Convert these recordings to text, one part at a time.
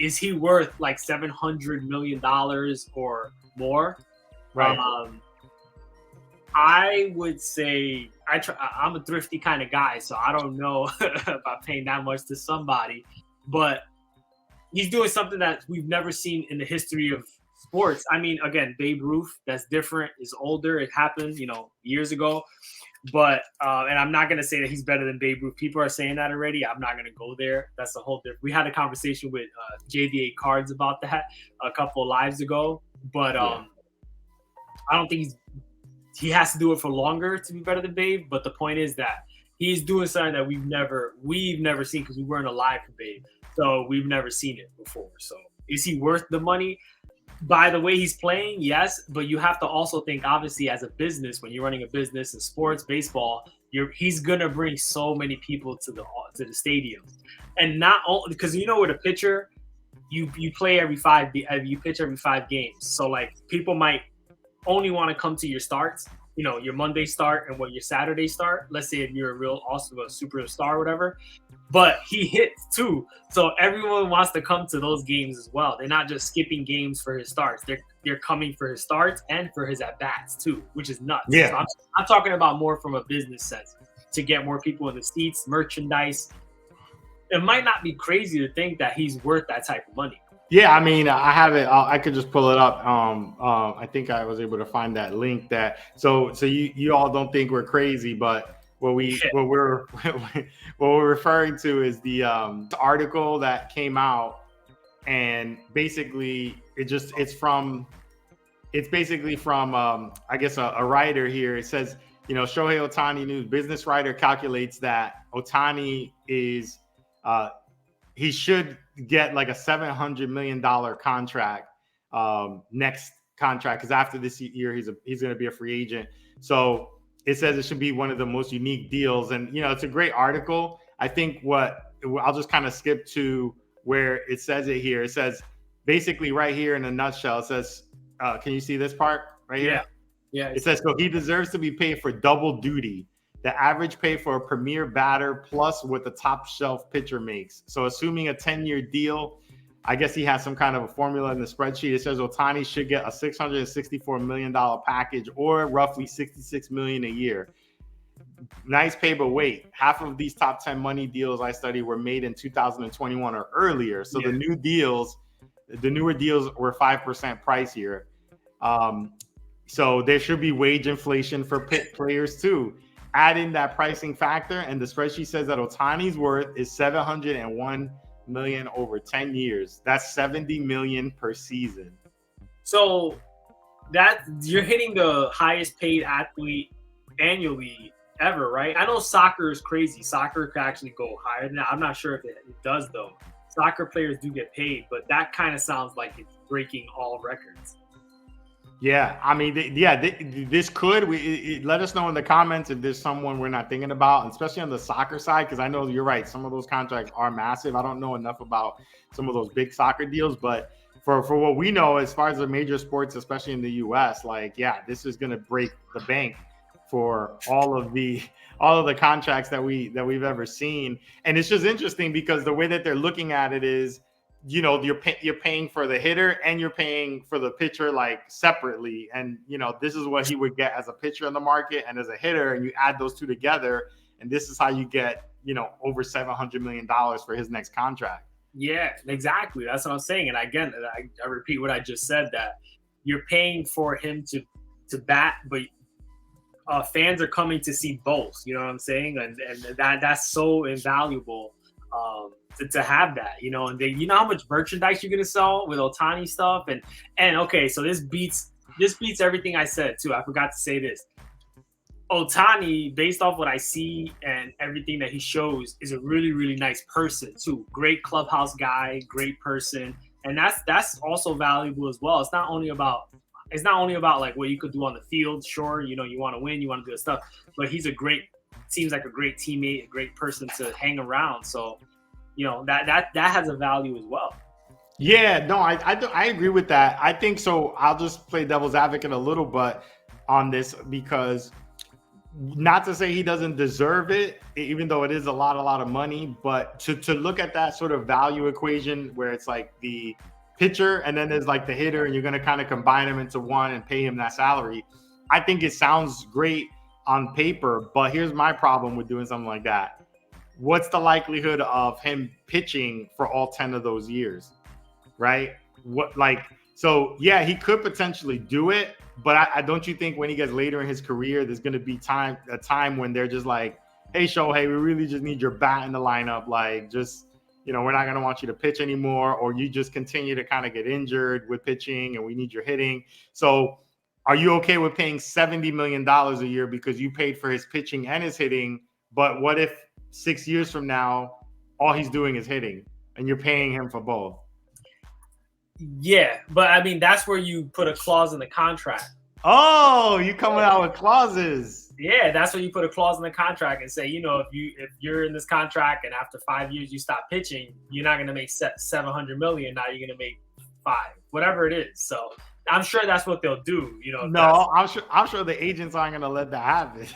is he worth like $700 million or more? Right. I would say I'm a thrifty kind of guy, so I don't know about paying that much to somebody, but he's doing something that we've never seen in the history of sports. I mean, again, Babe Ruth, that's different, is older. It happened, years ago. But and I'm not gonna say that he's better than Babe Ruth. People are saying that already. I'm not gonna go there. That's a whole different. We had a conversation with JVA Cards about that a couple of lives ago. But I don't think he has to do it for longer to be better than Babe. But the point is that he's doing something that we've never seen because we weren't alive for Babe. So we've never seen it before. So is he worth the money? By the way he's playing, yes, but you have to also think, obviously, as a business, when you're running a business in sports, baseball, he's gonna bring so many people to the stadium, and not only because with a pitcher, you pitch every 5 games, so like people might only want to come to your starts, your Monday start and your Saturday start. Let's say if you're a superstar or whatever. But he hits too, so everyone wants to come to those games as well. They're not just skipping games for his starts; they're coming for his starts and for his at bats too, which is nuts. Yeah, so I'm talking about more from a business sense to get more people in the seats, merchandise. It might not be crazy to think that he's worth that type of money. Yeah, I mean, I have it. I could just pull it up. I think I was able to find that link. So you all don't think we're crazy, but. What we're referring to is the article that came out, and basically it's basically from I guess a writer here. It says, Shohei Ohtani news business writer calculates that Ohtani is he should get like a $700 million contract next contract, because after this year he's going to be a free agent. So it says it should be one of the most unique deals. And, it's a great article. I think I'll just kind of skip to where it says it here. It says basically right here in a nutshell, it says, can you see this part right here? Yeah. It says, so he deserves to be paid for double duty. The average pay for a premier batter plus what the top shelf pitcher makes. So assuming a 10-year deal, I guess he has some kind of a formula in the spreadsheet. It says Ohtani should get a $664 million package, or roughly $66 million a year. Nice pay, but wait, half of these top 10 money deals I studied were made in 2021 or earlier. So the newer deals were 5% pricier. So there should be wage inflation for players too. Add in that pricing factor, and the spreadsheet says that Ohtani's worth is $701 million over 10 years. That's $70 million per season. So that you're hitting the highest paid athlete annually ever, right? I know soccer is crazy. Soccer could actually go higher than that. I'm not sure if it does though. Soccer players do get paid, but that kind of sounds like it's breaking all records. Yeah, I mean, this could. Let us know in the comments if there's someone we're not thinking about, especially on the soccer side, because I know you're right. Some of those contracts are massive. I don't know enough about some of those big soccer deals, but for what we know, as far as the major sports, especially in the U.S., this is going to break the bank for all of the contracts that we've ever seen. And it's just interesting because the way that they're looking at it is, you're paying for the hitter and you're paying for the pitcher like separately. And, this is what he would get as a pitcher in the market and as a hitter. And you add those two together, and this is how you get, over $700 million for his next contract. Yeah, exactly. That's what I'm saying. And again, I repeat what I just said, that you're paying for him to bat, but fans are coming to see both. You know what I'm saying? And that's so invaluable. To have that, and how much merchandise you're gonna sell with Ohtani stuff, and okay, so this beats everything I said too. I forgot to say this. Ohtani, based off what I see and everything that he shows, is a really, really nice person too. Great clubhouse guy, great person, and that's also valuable as well. It's not only about like what you could do on the field. Sure, you want to win, you want to do stuff, but seems like a great teammate, a great person to hang around. So. That has a value as well. Yeah, no, I agree with that. I think so. I'll just play devil's advocate a little bit on this, because Not to say he doesn't deserve it, even though it is a lot of money, but to look at that sort of value equation where it's like the pitcher and then there's like the hitter, and you're going to kind of combine them into one and pay him that salary. I think it sounds great on paper, but here's my problem with doing something like that. What's the likelihood of him pitching for all 10 of those years? Right? So yeah, he could potentially do it, but I don't you think when he gets later in his career, there's going to be a time when they're just like, hey, Shohei, we really just need your bat in the lineup. Like, just, we're not going to want you to pitch anymore, or you just continue to kind of get injured with pitching and we need your hitting. So are you okay with paying $70 million a year because you paid for his pitching and his hitting? But what if 6 years from now, all he's doing is hitting and you're paying him for both? Yeah, but I mean, that's where you put a clause in the contract. Oh, you coming out with clauses. Yeah, that's where you put a clause in the contract and say, if you're in this contract and after 5 years you stop pitching, you're not going to make $700 million. Now you're going to make $5, whatever it is. So I'm sure that's what they'll do. No, I'm sure the agents aren't going to let that happen.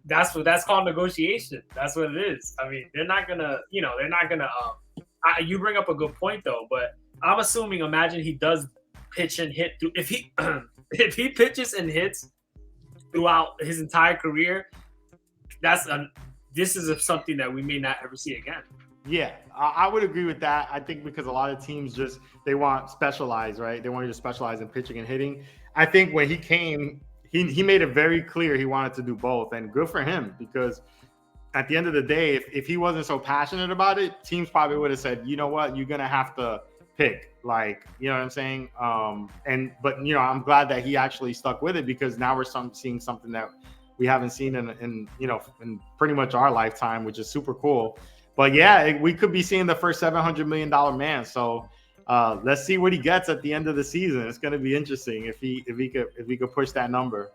That's called negotiation. That's what it is. I mean, they're not gonna. You bring up a good point though, but I'm assuming. Imagine he does pitch and hit. If he pitches and hits throughout his entire career, this is something that we may not ever see again. Yeah, I would agree with that. I think because a lot of teams they want specialized, right? They want you to specialize in pitching and hitting. I think when he came, he made it very clear he wanted to do both, and good for him, because at the end of the day, if he wasn't so passionate about it, teams probably would have said, you know what, you're gonna have to pick, like, you know what I'm saying? But I'm glad that he actually stuck with it, because now we're seeing something that we haven't seen in pretty much our lifetime, which is super cool. But yeah, we could be seeing the first $700 million man. So let's see what he gets at the end of the season. It's going to be interesting if he could push that number.